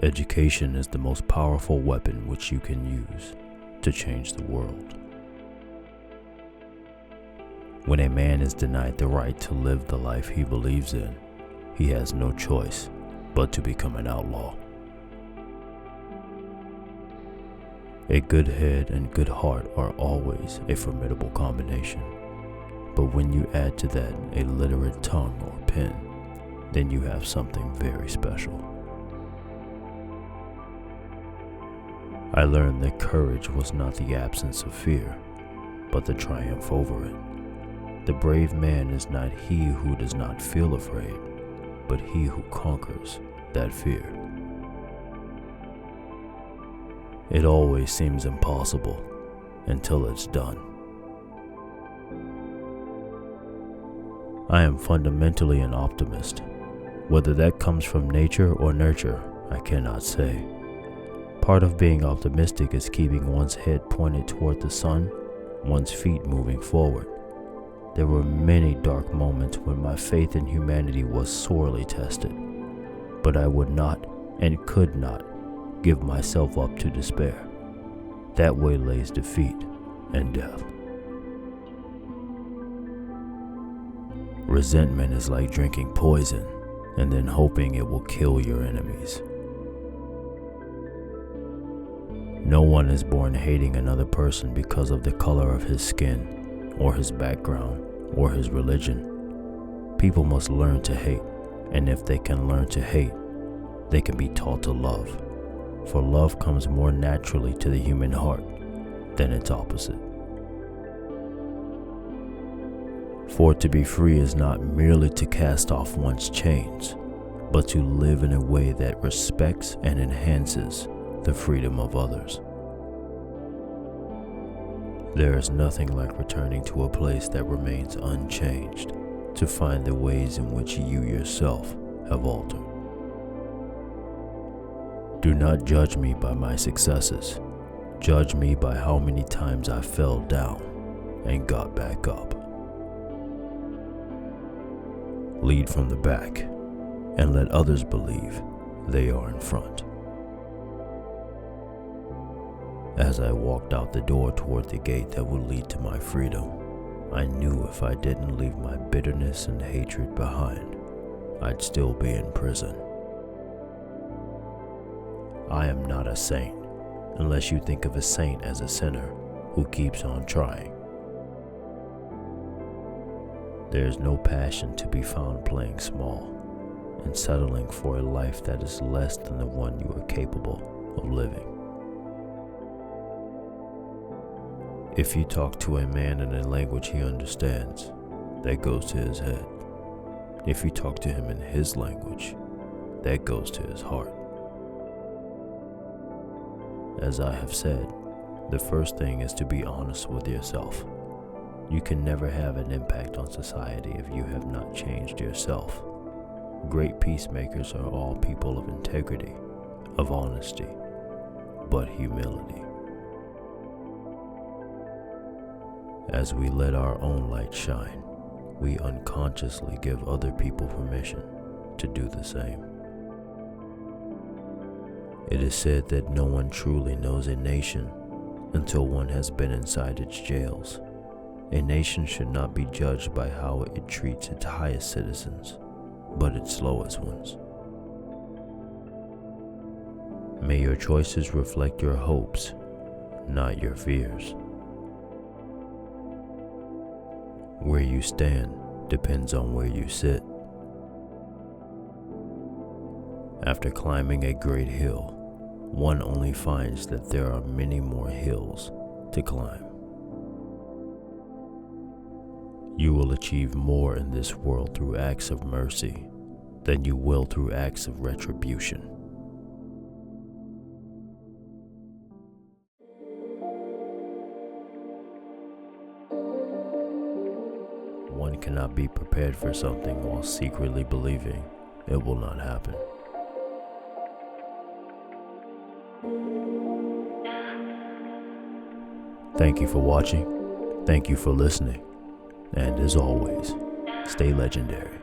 Education is the most powerful weapon which you can use to change the world. When a man is denied the right to live the life he believes in, he has no choice but to become an outlaw. A good head and good heart are always a formidable combination, but when you add to that a literate tongue or pen, then you have something very special. I learned that courage was not the absence of fear, but the triumph over it. The brave man is not he who does not feel afraid, but he who conquers that fear. It always seems impossible until it's done. I am fundamentally an optimist. Whether that comes from nature or nurture, I cannot say. Part of being optimistic is keeping one's head pointed toward the sun, one's feet moving forward. There were many dark moments when my faith in humanity was sorely tested, but I would not and could not give myself up to despair. That way lays defeat and death. Resentment is like drinking poison and then hoping it will kill your enemies. No one is born hating another person because of the color of his skin, or his background, or his religion. People must learn to hate, and if they can learn to hate, they can be taught to love. For love comes more naturally to the human heart than its opposite. For to be free is not merely to cast off one's chains, but to live in a way that respects and enhances the freedom of others. There is nothing like returning to a place that remains unchanged to find the ways in which you yourself have altered. Do not judge me by my successes. Judge me by how many times I fell down and got back up. Lead from the back and let others believe they are in front. As I walked out the door toward the gate that would lead to my freedom, I knew if I didn't leave my bitterness and hatred behind, I'd still be in prison. I am not a saint, unless you think of a saint as a sinner who keeps on trying. There is no passion to be found playing small and settling for a life that is less than the one you are capable of living. If you talk to a man in a language he understands, that goes to his head. If you talk to him in his language, that goes to his heart. As I have said, the first thing is to be honest with yourself. You can never have an impact on society if you have not changed yourself. Great peacemakers are all people of integrity, of honesty, but humility. As we let our own light shine, we unconsciously give other people permission to do the same. It is said that no one truly knows a nation until one has been inside its jails. A nation should not be judged by how it treats its highest citizens, but its lowest ones. May your choices reflect your hopes, not your fears. Where you stand depends on where you sit. After climbing a great hill, one only finds that there are many more hills to climb. You will achieve more in this world through acts of mercy than you will through acts of retribution. One cannot be prepared for something while secretly believing it will not happen. Thank you for watching, thank you for listening, and as always, stay legendary.